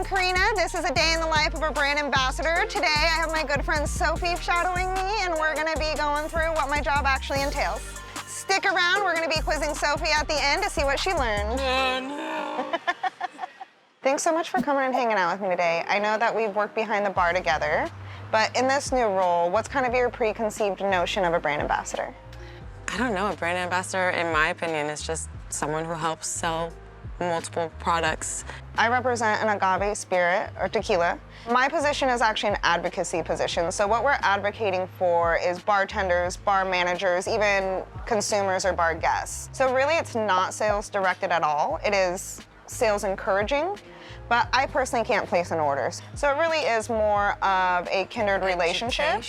Karina. This is a day in the life of a brand ambassador. Today I have my good friend Sophie shadowing me, and we're gonna be going through what my job actually entails. Stick around, we're gonna be quizzing Sophie at the end to see what she learned. Oh, no. Thanks so much for coming and hanging out with me today. I know that we've worked behind the bar together, but in this new role, what's kind of your preconceived notion of a brand ambassador? I don't know. A brand ambassador, in my opinion, is just someone who helps sell multiple products. I represent an agave spirit, or tequila. My position is actually an advocacy position. So what we're advocating for is bartenders, bar managers, even consumers or bar guests. So really it's not sales directed at all. It is sales encouraging, but I personally can't place an order. So it really is more of a kindred relationship.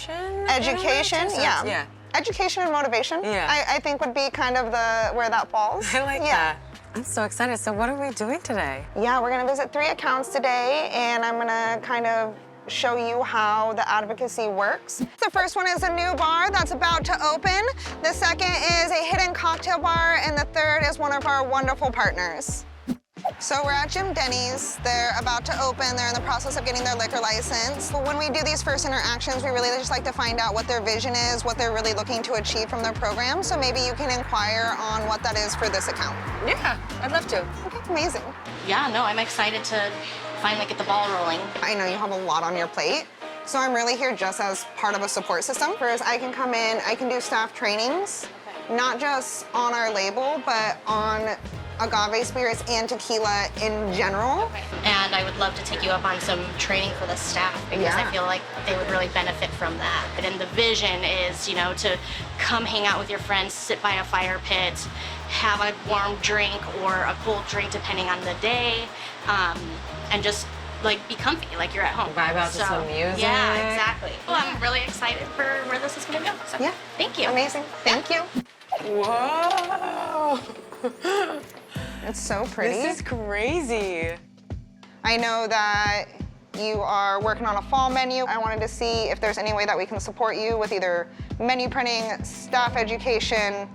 Education, yeah. Education and motivation, I think would be kind of where that falls. I like that. I'm so excited. So what are we doing today? Yeah, we're gonna visit 3 accounts today, and I'm gonna kind of show you how the advocacy works. The first one is a new bar that's about to open. The second is a hidden cocktail bar, and the third is one of our wonderful partners. So we're at Jim Denny's. They're about to open. They're in the process of getting their liquor license. When we do these first interactions, we really just like to find out what their vision is, what they're really looking to achieve from their program. So maybe you can inquire on what that is for this account. Yeah, I'd love to. Okay, amazing. Yeah, no, I'm excited to finally get the ball rolling. I know you have a lot on your plate, so I'm really here just as part of a support system. Whereas I can come in, I can do staff trainings, not just on our label, but on agave spirits and tequila in general. And I would love to take you up on some training for the staff because I feel like they would really benefit from that. And the vision is, you know, to come hang out with your friends, sit by a fire pit, have a warm drink or a cold drink depending on the day, and just like be comfy, like you're at home. Vibe out to some music. Yeah, exactly. Well, I'm really excited for where this is gonna go. So, Yeah. Thank you. Amazing. Thank you. Whoa! It's so pretty. This is crazy. I know that you are working on a fall menu. I wanted to see if there's any way that we can support you with either menu printing, staff education,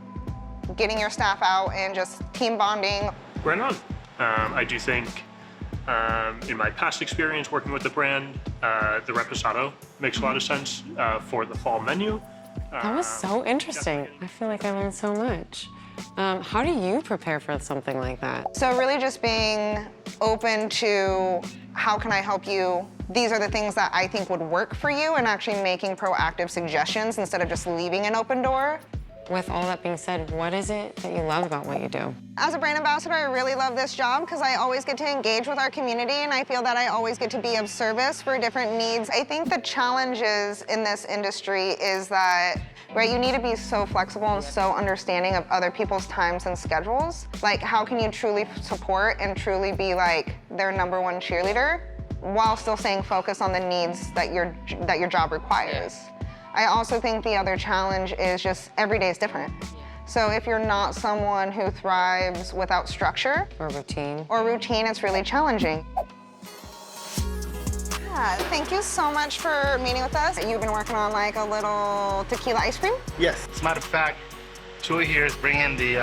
getting your staff out, and just team bonding. Right on. I do think in my past experience working with the brand, the reposado makes a lot of sense for the fall menu. That was so interesting. I feel like I learned so much. How do you prepare for something like that? So really just being open to how can I help you? These are the things that I think would work for you, and actually making proactive suggestions instead of just leaving an open door. With all that being said, what is it that you love about what you do? As a brand ambassador, I really love this job because I always get to engage with our community, and I feel that I always get to be of service for different needs. I think the challenges in this industry is that, right, you need to be so flexible and so understanding of other people's times and schedules. Like, how can you truly support and truly be like their #1 cheerleader while still staying focused on the needs that your job requires? I also think the other challenge is just every day is different. So if you're not someone who thrives without structure Or routine? it's really challenging. Yeah, thank you so much for meeting with us. You've been working on like a little tequila ice cream? Yes. As a matter of fact, Joey here is bringing the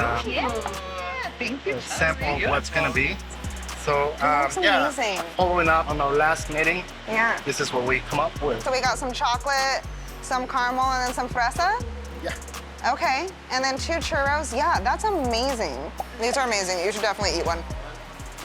sample of what's gonna be. So That's amazing. following up on our last meeting, Yeah. this is what we come up with. So we got some chocolate, some caramel, and then some fresa? Yeah. Okay, and then 2 churros. Yeah, that's amazing. These are amazing. You should definitely eat one.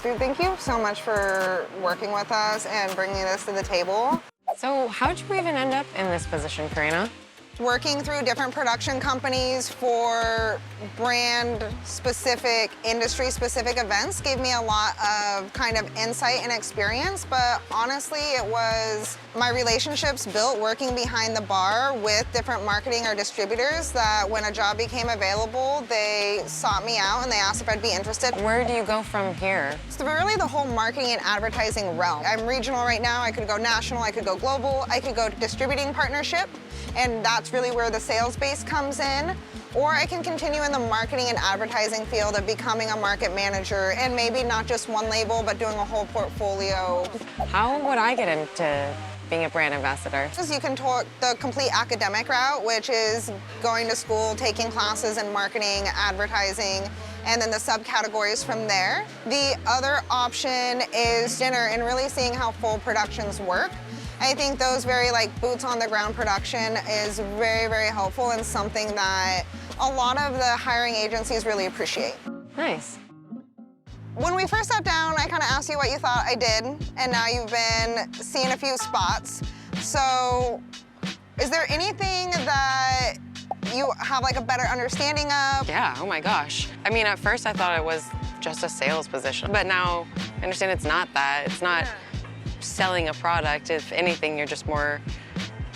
Dude, thank you so much for working with us and bringing this to the table. So how'd you even end up in this position, Karina? Working through different production companies for brand-specific, industry-specific events gave me a lot of kind of insight and experience, but honestly, it was my relationships built working behind the bar with different marketing or distributors that when a job became available, they sought me out and they asked if I'd be interested. Where do you go from here? So really the whole marketing and advertising realm. I'm regional right now, I could go national, I could go global, I could go distributing partnership, and that's really where the sales base comes in. Or I can continue in the marketing and advertising field of becoming a market manager and maybe not just one label, but doing a whole portfolio. How would I get into being a brand ambassador? You can talk the complete academic route, which is going to school, taking classes in marketing, advertising, and then the subcategories from there. The other option is dinner and really seeing how full productions work. I think those very like boots on the ground production is very, very helpful and something that a lot of the hiring agencies really appreciate. Nice. When we first sat down, I kind of asked you what you thought I did, and now you've been seeing a few spots. So is there anything that you have like a better understanding of? Yeah, oh my gosh. I mean, at first I thought it was just a sales position, but now I understand it's not that. It's not selling a product. If anything, you're just more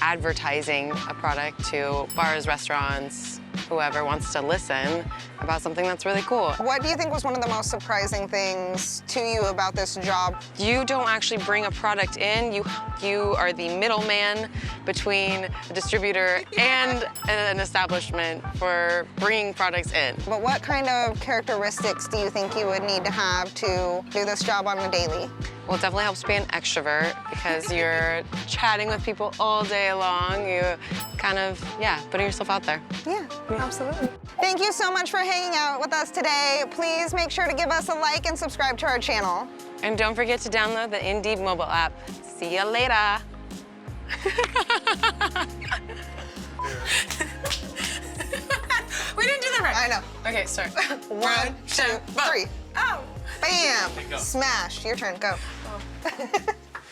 advertising a product to bars, restaurants, whoever wants to listen about something that's really cool. What do you think was one of the most surprising things to you about this job? You don't actually bring a product in. You are the middleman between a distributor and an establishment for bringing products in. But what kind of characteristics do you think you would need to have to do this job on a daily? Well, it definitely helps to be an extrovert because you're chatting with people all day long. You kind of, putting yourself out there. Yeah, absolutely. Thank you so much for hanging out with us today. Please make sure to give us a like and subscribe to our channel. And don't forget to download the Indeed mobile app. See you later. We didn't do that right. I know. Okay, sorry. 1, 2, 3. Oh! Bam! Smash. Your turn. Go. Oh.